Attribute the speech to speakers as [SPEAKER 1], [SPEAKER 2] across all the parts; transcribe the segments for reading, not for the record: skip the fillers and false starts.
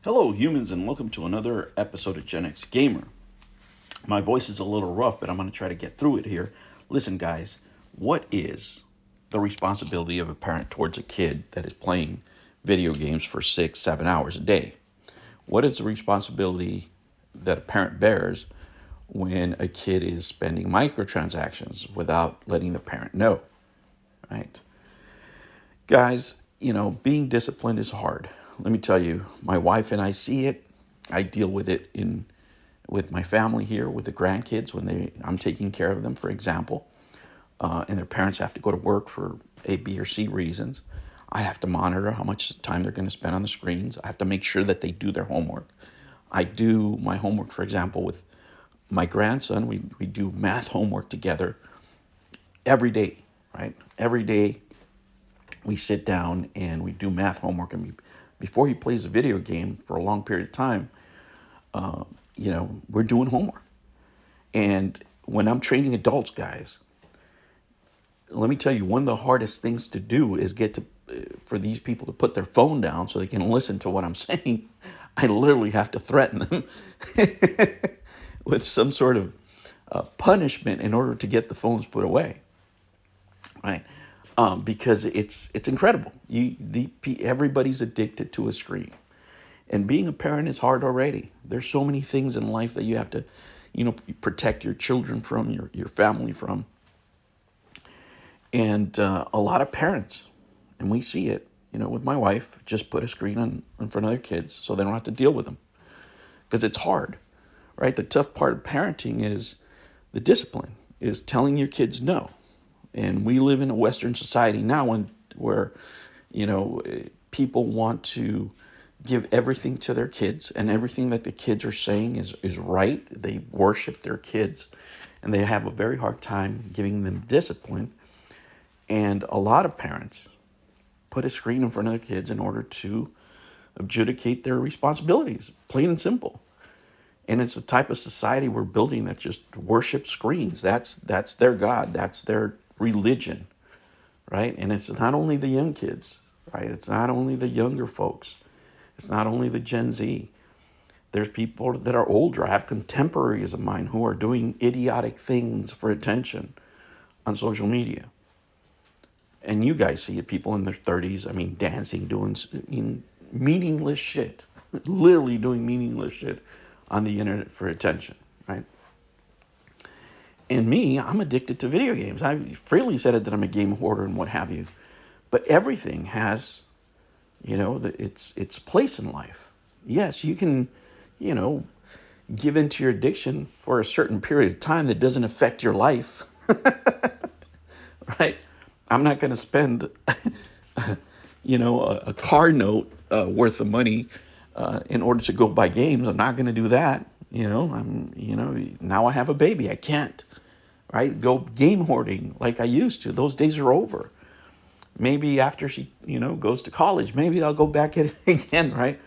[SPEAKER 1] Hello, humans, and welcome to another episode of Gen X Gamer. My voice is a little rough, but I'm going to try to get through it here. Listen, guys, what is the responsibility of a parent towards a kid that is playing video games for 6, 7 hours a day? What is the responsibility that a parent bears when a kid is spending microtransactions without letting the parent know? Right? Guys, being disciplined is hard. Let me tell you, my wife and I see it. I deal with it with my family here, with the grandkids when I'm taking care of them, for example, and their parents have to go to work for A, B, or C reasons. I have to monitor how much time they're going to spend on the screens. I have to make sure that they do their homework. I do my homework, for example, with my grandson. We do math homework together every day, right? Every day we sit down and we do math homework. And before he plays a video game for a long period of time, we're doing homework. And when I'm training adults, guys, let me tell you, one of the hardest things to do is for these people to put their phone down so they can listen to what I'm saying. I literally have to threaten them with some sort of punishment in order to get the phones put away, right? Because it's incredible. Everybody's addicted to a screen, and being a parent is hard already. There's so many things in life that you have to, protect your children from, your family from, and a lot of parents, and we see it, with my wife, just put a screen in front of their kids so they don't have to deal with them, because it's hard, right? The tough part of parenting is the discipline, is telling your kids no. And we live in a Western society now where, people want to give everything to their kids, and everything that the kids are saying is right. They worship their kids, and they have a very hard time giving them discipline. And a lot of parents put a screen in front of their kids in order to adjudicate their responsibilities, plain and simple. And it's a type of society we're building that just worships screens. That's their God. That's their religion, right? And it's not only the young kids, right? It's not only the younger folks. It's not only the Gen Z. There's people that are older. I have contemporaries of mine who are doing idiotic things for attention on social media. And you guys see it, people in their 30s, dancing, doing meaningless shit, literally doing meaningless shit on the internet for attention, right? And me, I'm addicted to video games. I freely said it that I'm a game hoarder and what have you. But everything has, its place in life. Yes, you can, give into your addiction for a certain period of time that doesn't affect your life, right? I'm not going to spend, a car note worth of money in order to go buy games. I'm not going to do that. Now I have a baby. I can't, right? Go game hoarding like I used to. Those days are over. Maybe after she, goes to college, maybe I'll go back at it again, right?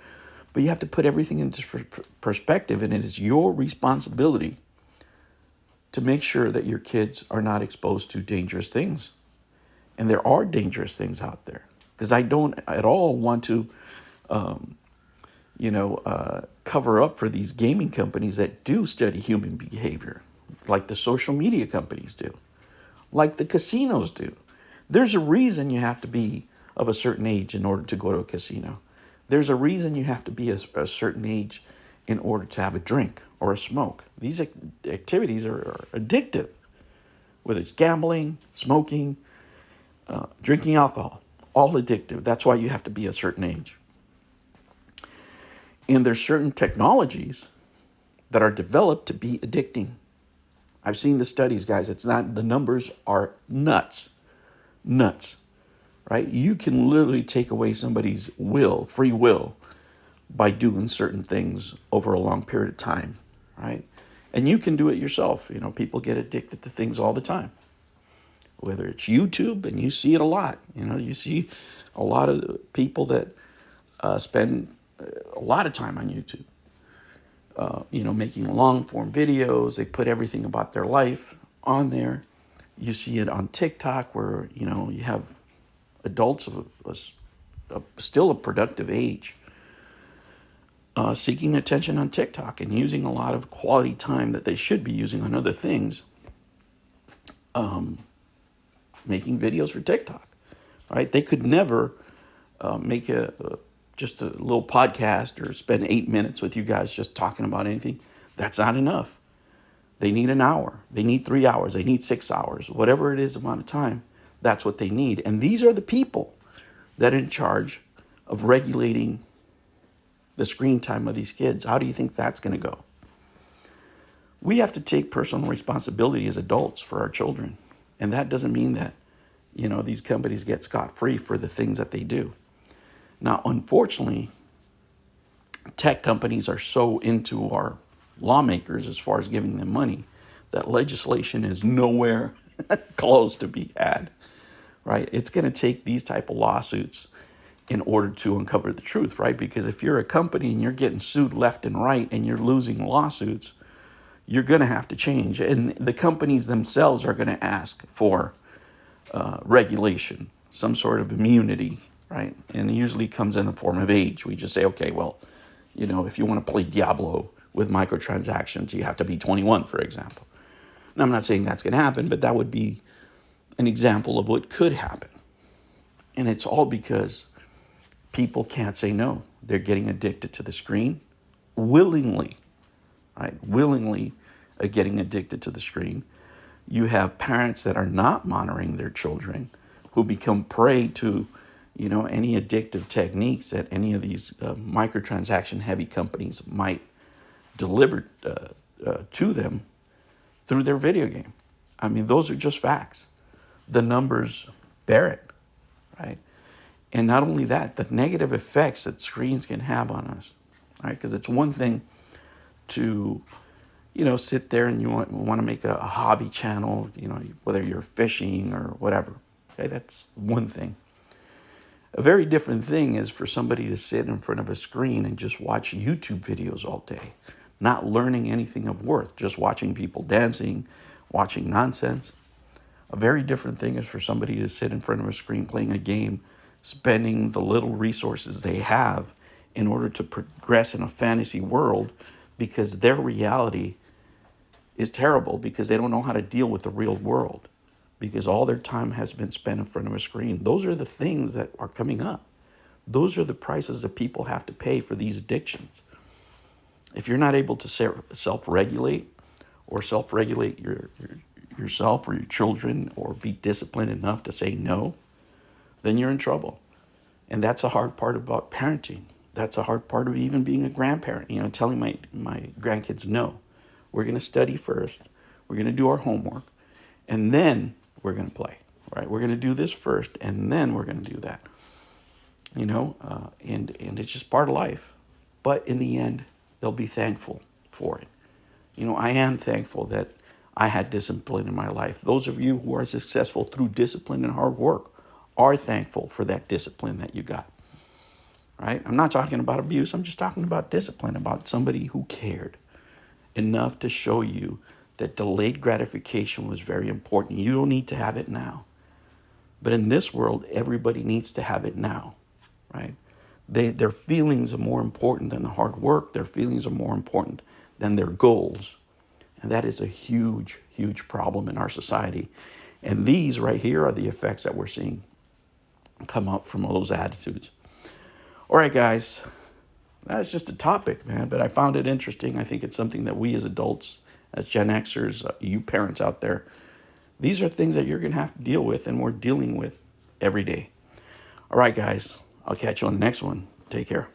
[SPEAKER 1] But you have to put everything into perspective, and it is your responsibility to make sure that your kids are not exposed to dangerous things. And there are dangerous things out there, because I don't at all want to, cover up for these gaming companies that do study human behavior, like the social media companies do, like the casinos do. There's a reason you have to be of a certain age in order to go to a casino. There's a reason you have to be a certain age in order to have a drink or a smoke. These activities are addictive, whether it's gambling, smoking, drinking alcohol, all addictive. That's why you have to be a certain age. And there's certain technologies that are developed to be addicting. I've seen the studies, guys. The numbers are nuts, right? You can literally take away somebody's free will, by doing certain things over a long period of time, right? And you can do it yourself. People get addicted to things all the time. Whether it's YouTube, and you see it a lot. You see a lot of people that spend a lot of time on YouTube, making long form videos. They put everything about their life on there. You see it on TikTok where, you have adults of still a productive age seeking attention on TikTok and using a lot of quality time that they should be using on other things, making videos for TikTok, right? They could never make just a little podcast or spend 8 minutes with you guys just talking about anything. That's not enough. They need an hour. They need 3 hours. They need 6 hours. Whatever it is amount of time, that's what they need. And these are the people that are in charge of regulating the screen time of these kids. How do you think that's going to go? We have to take personal responsibility as adults for our children. And that doesn't mean that, these companies get scot-free for the things that they do. Now, unfortunately, tech companies are so into our lawmakers as far as giving them money that legislation is nowhere close to be had, right? It's going to take these type of lawsuits in order to uncover the truth, right? Because if you're a company and you're getting sued left and right and you're losing lawsuits, you're going to have to change. And the companies themselves are going to ask for regulation, some sort of immunity, right? And it usually comes in the form of age. We just say, okay, well, if you want to play Diablo with microtransactions, you have to be 21, for example. Now, I'm not saying that's going to happen, but that would be an example of what could happen. And it's all because people can't say no. They're getting addicted to the screen willingly, right? Willingly getting addicted to the screen. You have parents that are not monitoring their children who become prey to, any addictive techniques that any of these microtransaction heavy companies might deliver to them through their video game. I mean, those are just facts. The numbers bear it, right? And not only that, the negative effects that screens can have on us, right? Because it's one thing to, sit there and you want to make a hobby channel, whether you're fishing or whatever. Okay, that's one thing. A very different thing is for somebody to sit in front of a screen and just watch YouTube videos all day, not learning anything of worth, just watching people dancing, watching nonsense. A very different thing is for somebody to sit in front of a screen playing a game, spending the little resources they have in order to progress in a fantasy world because their reality is terrible because they don't know how to deal with the real world because all their time has been spent in front of a screen. Those are the things that are coming up. Those are the prices that people have to pay for these addictions. If you're not able to self-regulate or self-regulate yourself or your children or be disciplined enough to say no, then you're in trouble. And that's a hard part about parenting. That's a hard part of even being a grandparent, telling my grandkids, no, we're going to study first. We're going to do our homework. And then we're going to play, right? We're going to do this first, and then we're going to do that. And it's just part of life. But in the end, they'll be thankful for it. I am thankful that I had discipline in my life. Those of you who are successful through discipline and hard work are thankful for that discipline that you got, right? I'm not talking about abuse. I'm just talking about discipline, about somebody who cared enough to show you that delayed gratification was very important. You don't need to have it now. But in this world, everybody needs to have it now, right? Their feelings are more important than the hard work. Their feelings are more important than their goals. And that is a huge, huge problem in our society. And these right here are the effects that we're seeing come up from all those attitudes. All right, guys, that's just a topic, man, but I found it interesting. I think it's something that we as adults, as Gen Xers, you parents out there, these are things that you're going to have to deal with and we're dealing with every day. All right, guys, I'll catch you on the next one. Take care.